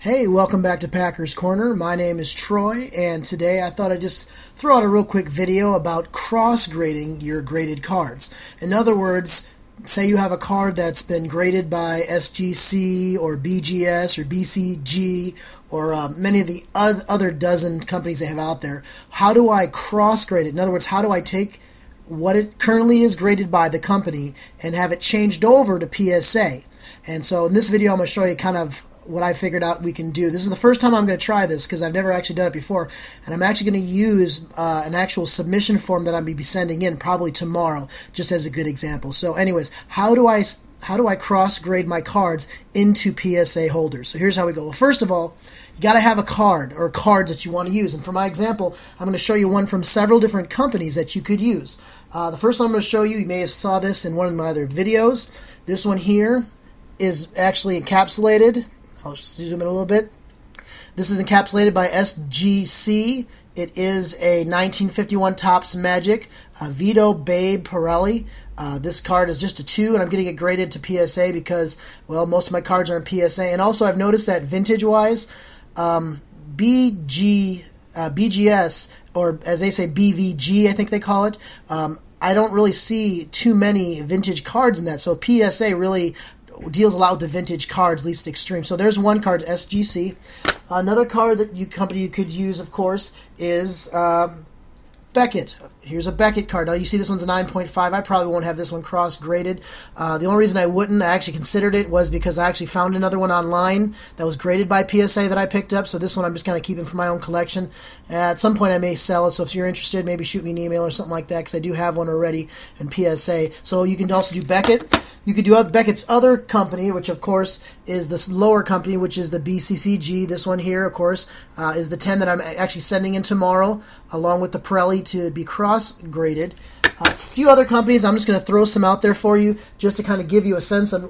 Hey, welcome back to Packers Corner. My name is Troy, and today I thought I'd just throw out a real quick video about cross-grading your graded cards. In other words, say you have a card that's been graded by SGC or BGS or BCG or many of the other dozen companies they have out there. How do I cross-grade it? In other words, how do I take what it currently is graded by the company and have it changed over to PSA? And so in this video I'm going to show you kind of what I figured out we can do. This is the first time I'm going to try this because I've never actually done it before, and I'm actually going to use an actual submission form that I'm going to be sending in probably tomorrow, just as a good example. So anyways, how do I cross-grade my cards into PSA holders? So here's how we go. Well, first of all, you got to have a card or cards that you want to use. And for my example, I'm going to show you one from several different companies that you could use. The first one I'm going to show you, you may have saw this in one of my other videos. This one here is actually encapsulated. I'll just zoom in a little bit. This is encapsulated by SGC. It is a 1951 Topps Magic Vito Babe Pirelli. This card is just a 2, and I'm getting it graded to PSA because, well, most of my cards are in PSA. And also I've noticed that vintage-wise, BGS, or as they say, BVG, I think they call it, I don't really see too many vintage cards in that. So PSA really deals a lot with the vintage cards, least extreme. So there's one card, SGC. Another card that company you could use, of course, is Beckett. Here's a Beckett card. Now you see this one's a 9.5. I probably won't have this one cross-graded. The only reason I wouldn't, I actually considered it, was because I actually found another one online that was graded by PSA that I picked up. So this one I'm just kind of keeping for my own collection. At some point I may sell it, so if you're interested, maybe shoot me an email or something like that, because I do have one already in PSA. So you can also do Beckett. You could do Beckett's other company, which of course is this lower company, which is the BCCG. This one here, of course, is the 10 that I'm actually sending in tomorrow, along with the Pirelli to be cross-graded. A few other companies, I'm just going to throw some out there for you, just to kind of give you a sense on,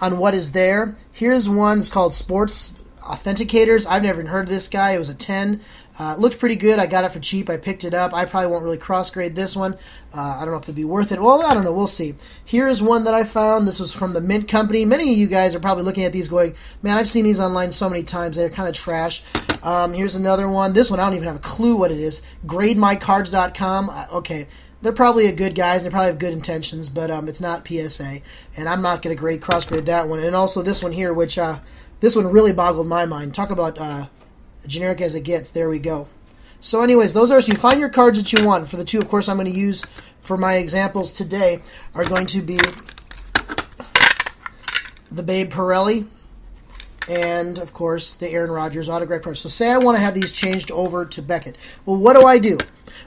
on what is there. Here's one. It's called Sports Authenticators. I've never even heard of this guy. It was a 10. It looked pretty good. I got it for cheap. I picked it up. I probably won't really cross-grade this one. I don't know if it'd be worth it. Well, I don't know. We'll see. Here's one that I found. This was from the Mint Company. Many of you guys are probably looking at these going, man, I've seen these online so many times. They're kind of trash. Here's another one. This one, I don't even have a clue what it is. GradeMyCards.com. Okay. They're probably a good guys. They probably have good intentions, but it's not PSA. And I'm not going to cross-grade that one. And also this one here, which this one really boggled my mind. Talk about generic as it gets. There we go. So anyways, those are, so you find your cards that you want. For the two, of course, I'm going to use for my examples today are going to be the Babe Pirelli and, of course, the Aaron Rodgers autograph cards. So say I want to have these changed over to Beckett. Well, what do?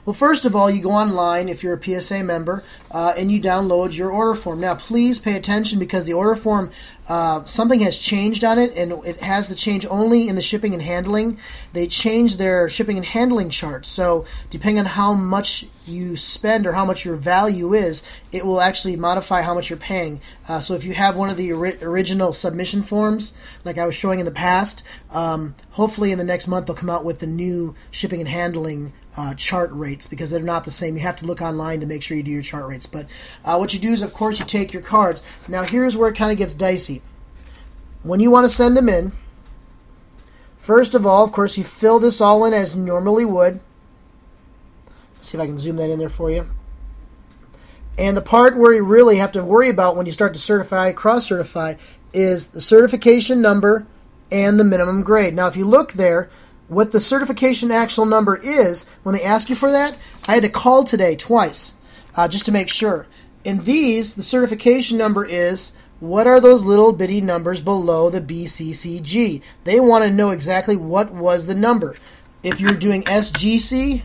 Well, first of all, you go online if you're a PSA member and you download your order form. Now, please pay attention because the order form, something has changed on it, and it has the change only in the shipping and handling. They changed their shipping and handling charts. So depending on how much you spend or how much your value is, it will actually modify how much you're paying. So if you have one of the original submission forms, like I was showing in the past, hopefully in the next month they'll come out with the new shipping and handling chart rates, because they're not the same. You have to look online to make sure you do your chart rates. But what you do is, of course, you take your cards. Now here's where it kind of gets dicey. When you want to send them in, first of all, of course, you fill this all in as you normally would. Let's see if I can zoom that in there for you. And the part where you really have to worry about when you start to certify, cross-certify, is the certification number and the minimum grade. Now if you look there, what the certification actual number is, when they ask you for that, I had to call today twice just to make sure. In these, the certification number is, what are those little bitty numbers below the BCCG? They want to know exactly what was the number. If you're doing SGC,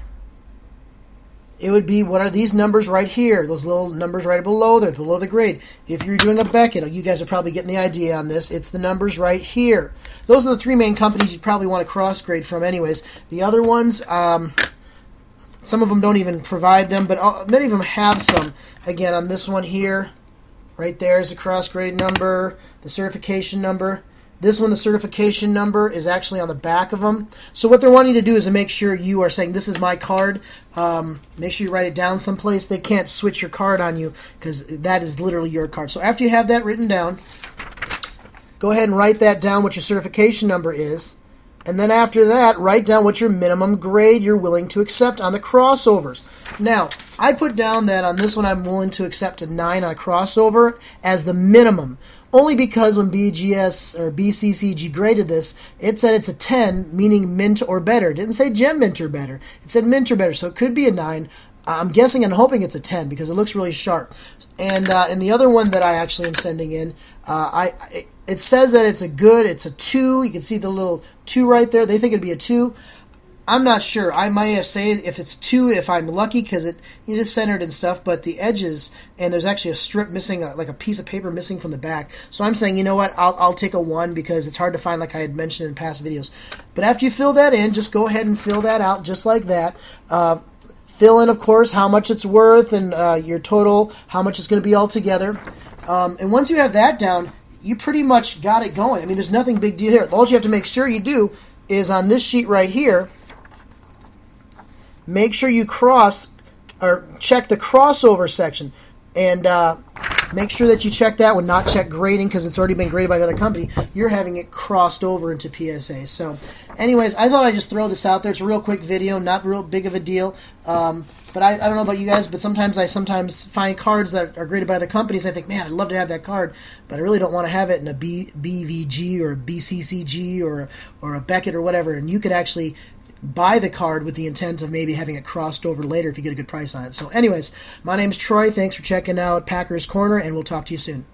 it would be, what are these numbers right here? Those little numbers right below there, below the grade. If you're doing a Beckett, you guys are probably getting the idea on this. It's the numbers right here. Those are the three main companies you'd probably want to cross-grade from anyways. The other ones, some of them don't even provide them, but many of them have some. Again, on this one here, right there is the cross-grade number, the certification number. This one, the certification number, is actually on the back of them. So what they're wanting to do is to make sure you are saying, this is my card. Make sure you write it down someplace. They can't switch your card on you because that is literally your card. So after you have that written down, go ahead and write that down, what your certification number is. And then after that, write down what your minimum grade you're willing to accept on the crossovers. Now, I put down that on this one I'm willing to accept a 9 on a crossover as the minimum. Only because when BGS or BCCG graded this, it said it's a 10, meaning mint or better. It didn't say gem mint or better. It said mint or better, so it could be a 9. I'm guessing and hoping it's a 10 because it looks really sharp. And the other one that I actually am sending in, it says that it's a 2. You can see the little 2 right there. They think it'd be a 2. I'm not sure. I might have said if it's 2 if I'm lucky because it is centered and stuff, but the edges, and there's actually a strip missing, like a piece of paper missing from the back. So I'm saying, you know what, I'll take a 1 because it's hard to find, like I had mentioned in past videos. But after you fill that in, just go ahead and fill that out just like that. Fill in, of course, how much it's worth and your total, how much it's going to be altogether. And once you have that down, you pretty much got it going. I mean, there's nothing big deal here. All you have to make sure you do is on this sheet right here, make sure you check the crossover section. And make sure that you check that one, not check grading because it's already been graded by another company. You're having it crossed over into PSA. So anyways, I thought I'd just throw this out there. It's a real quick video, not real big of a deal. But I don't know about you guys, but sometimes I find cards that are graded by other companies. I think, man, I'd love to have that card, but I really don't want to have it in a BVG or a BCCG or a Beckett or whatever. And you could actually buy the card with the intent of maybe having it crossed over later if you get a good price on it. So anyways, my name's Troy. Thanks for checking out Packer's Corner, and we'll talk to you soon.